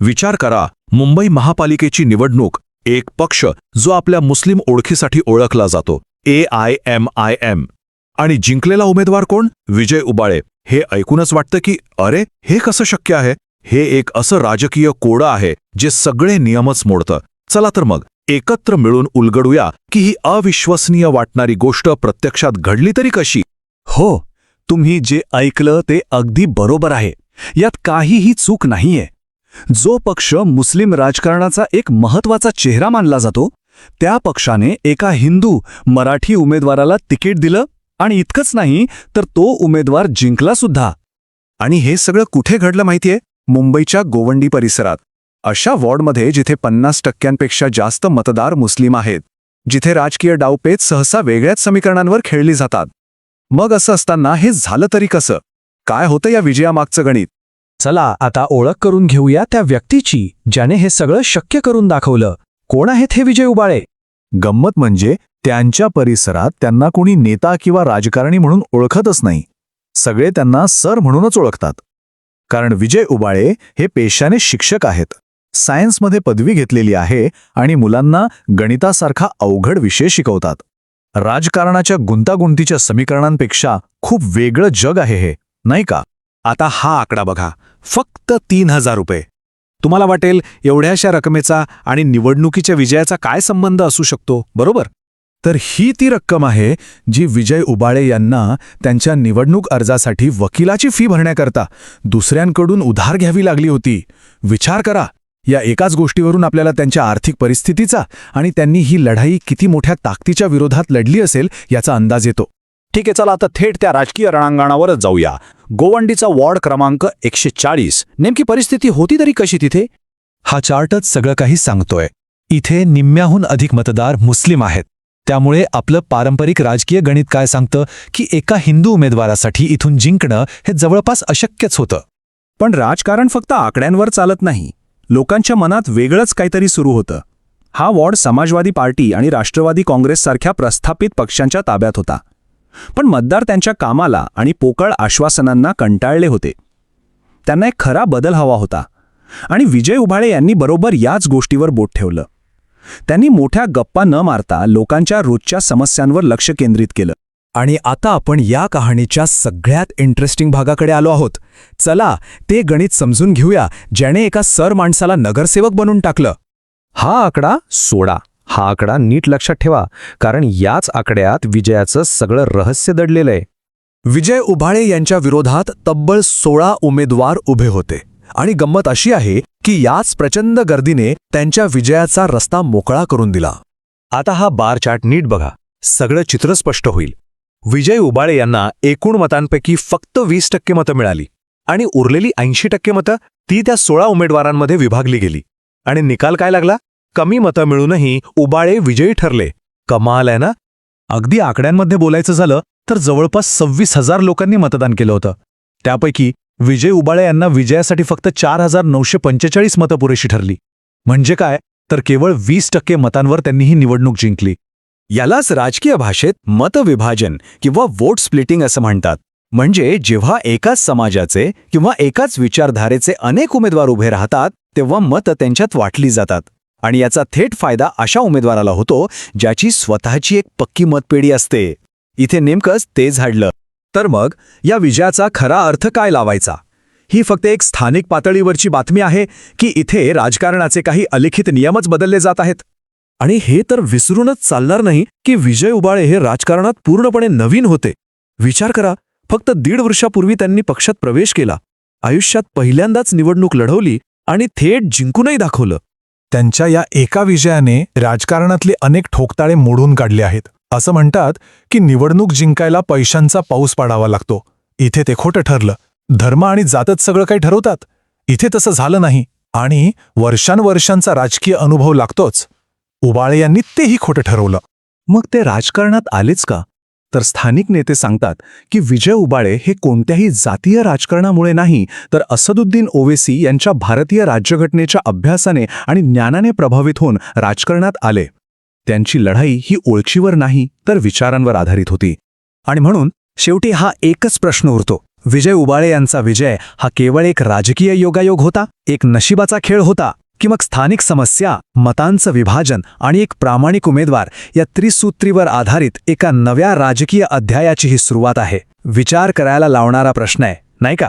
विचार करा, मुंबई महापालिकेची निवडणूक, एक पक्ष जो आपल्या मुस्लिम ओळखीसाठी ओळखला जातो, AIMIM, आणि जिंकलेला उमेदवार कोण? विजय उबाळे. हे ऐकूनच वाटतं की अरे, हे कसं शक्य आहे? हे एक असं राजकीय कोडं आहे जे सगळे नियमच मोडतं. चला तर मग एकत्र मिळून उलगडूया की ही अविश्वसनीय वाटणारी गोष्ट प्रत्यक्षात घडली तरी कशी. हो, तुम्ही जे ऐकलं ते अगदी बरोबर आहे. यात काहीही चूक नाहीये. जो पक्ष मुस्लिम राजकारणाचा एक महत्वाचा चेहरा मानला जातो, त्या पक्षाने एका हिंदू मराठी उमेदवाराला तिकीट दिलं, आणि इतकंच नाही तर तो उमेदवार जिंकला सुद्धा. आणि हे सगळं कुठे घडलं माहितीये? मुंबईच्या गोवंडी परिसरात, अशा वॉर्डमध्ये जिथे 50% जास्त मतदार मुस्लिम आहेत, जिथे राजकीय डावपेच सहसा वेगळ्याच समीकरणांवर खेळली जातात. मग असं असताना हे झालं तरी कसं? काय होतं या विजयामागचं गणित? चला आता ओळख करून घेऊया त्या व्यक्तीची ज्याने हे सगळं शक्य करून दाखवलं. कोण आहेत हे विजय उबाळे? गंमत म्हणजे त्यांच्या परिसरात त्यांना कोणी नेता किंवा राजकारणी म्हणून ओळखतच नाही. सगळे त्यांना सर म्हणूनच ओळखतात. कारण विजय उबाळे हे पेशाने शिक्षक आहेत. सायन्समध्ये पदवी घेतलेली आहे आणि मुलांना गणितासारखा अवघड विषय शिकवतात. राजकारणाच्या गुंतागुंतीच्या समीकरणांपेक्षा खूप वेगळं जग आहे हे, नाही का? आता हा आकडा बघा, फक्त 3000 रुपये. तुम्हाला वाटेल एवढ्याशा रकमेचा आणि निवडणुकीच्या विजयाचा काय संबंध असू शकतो, बरोबर? तर ही ती रक्कम आहे जी विजय उबाळे यांना त्यांच्या निवडणूक अर्जासाठी वकिलाची फी भरण्याकरता दुसऱ्यांकडून उधार घ्यावी लागली होती. विचार करा, या एकाच गोष्टीवरून आपल्याला त्यांच्या आर्थिक परिस्थितीचा आणि त्यांनी ही लढाई किती मोठ्या ताकदीच्या विरोधात लढली असेल याचा अंदाज येतो. ठीक आहे, चला आता थेट त्या राजकीय रणांगणावरच जाऊया. गोवंडीचा वॉर्ड क्रमांक 140. नेमकी परिस्थिती होती तरी कशी तिथे? हा चार्टच सगळं काही सांगतोय. इथे निम्म्याहून अधिक मतदार मुस्लिम आहेत. त्यामुळे आपलं पारंपरिक राजकीय गणित काय सांगतं की एका हिंदू उमेदवारासाठी इथून जिंकणं हे जवळपास अशक्यच होतं. पण राजकारण फक्त आकड्यांवर चालत नाही. लोकांच्या मनात वेगळंच काहीतरी सुरू होतं. हा वॉर्ड समाजवादी पार्टी आणि राष्ट्रवादी काँग्रेससारख्या प्रस्थापित पक्षांच्या ताब्यात होता. पण मतदार त्यांच्या कामाला आणि पोकळ आश्वासनांना कंटाळले होते. त्यांना एक खरा बदल हवा होता. आणि विजय उबाळे यांनी बरोबर याच गोष्टीवर बोट ठेवलं. त्यांनी मोठ्या गप्पा न मारता लोकांच्या रोजच्या समस्यांवर लक्ष केंद्रित केलं. आणि आता आपण या कहाणीच्या सगळ्यात इंटरेस्टिंग भागाकडे आलो आहोत. चला ते गणित समजून घेऊया ज्याने एका सर माणसाला नगरसेवक बनवून टाकलं. हा आकडा सोडा. हा आकडा नीट लक्षात ठेवा, कारण याच आकड्यात विजयाचं सगळं रहस्य दडलेलं आहे. विजय उबाळे यांच्या विरोधात तब्बल 16 उमेदवार उभे होते. आणि गंमत अशी आहे की याच प्रचंड गर्दीने त्यांच्या विजयाचा रस्ता मोकळा करून दिला. आता हा बार चार्ट नीट बघा, सगळं चित्र स्पष्ट होईल. विजय उबाळे यांना एकूण मतांपैकी फक्त 20% मतं मिळाली आणि उरलेली 80% मतं ती त्या 16 उमेदवारांमध्ये विभागली गेली. आणि निकाल काय लागला? कमी मतं मिळूनही उबाळे विजयी ठरले. कमाल आहे ना? अगदी आकड्यांमध्ये बोलायचं झालं तर जवळपास 26,000 लोकांनी मतदान केलं होतं. त्यापैकी विजय उबाळे यांना विजयासाठी फक्त 4,945 मतं पुरेशी ठरली. म्हणजे काय, तर केवळ 20% मतांवर त्यांनी ही निवडणूक जिंकली. यालाच राजकीय भाषेत मतविभाजन किंवा वोट स्प्लिटिंग असं म्हणतात. म्हणजे जेव्हा एकाच समाजाचे किंवा एकाच विचारधारेचे अनेक उमेदवार उभे राहतात तेव्हा मतं त्यांच्यात वाटली जातात. आणि याचा थेट फायदा अशा उमेदवाराला होतो ज्याची स्वतःची एक पक्की मतपेढी असते. इथे नेमकंच ते झाडलं. तर मग या विजयाचा खरा अर्थ काय लावायचा? ही फक्त एक स्थानिक पातळीवरची बातमी आहे की इथे राजकारणाचे काही अलिखित नियमच बदलले जात आहेत? आणि हे तर विसरूनच चालणार नाही की विजय उबाळे हे राजकारणात पूर्णपणे नवीन होते. विचार करा, फक्त 1.5 वर्षापूर्वी त्यांनी पक्षात प्रवेश केला, आयुष्यात पहिल्यांदाच निवडणूक लढवली आणि थेट जिंकूनही दाखवलं. त्यांच्या या एका विजयाने राजकारणातले अनेक ठोकताळे मोडून काढले आहेत. असं म्हणतात की निवडणूक जिंकायला पैशांचा पाऊस पाडावा लागतो. इथे ते खोटं ठरलं. धर्म आणि जातच सगळं काही ठरवतात. इथे तसं झालं नाही आणि वर्षांवर्षांचा राजकीय अनुभव लागतोच. उबाळे यांनी तेही खोटं ठरवलं. मग ते राजकारणात आलेच का? तर स्थानिक नेते सांगतात की विजय उबाळे हे कोणत्याही जातीय राजकारणामुळे नाही, तर असदुद्दीन ओवेसी यांच्या भारतीय राज्यघटनेच्या अभ्यासाने आणि ज्ञानाने प्रभावित होऊन राजकारणात आले. त्यांची लढाई ही ओळखीवर नाही तर विचारांवर आधारित होती. आणि म्हणून शेवटी हा एकच प्रश्न उरतो, विजय उबाळे यांचा विजय हा केवळ एक राजकीय योगायोग होता, एक नशिबाचा खेळ होता, की मग स्थानिक समस्या, मतांचं विभाजन आणि एक प्रामाणिक उमेदवार या त्रिसूत्रीवर आधारित एका नव्या राजकीय अध्यायाची ही सुरुवात आहे. विचार करायला लावणारा प्रश्न आहे, नाही का?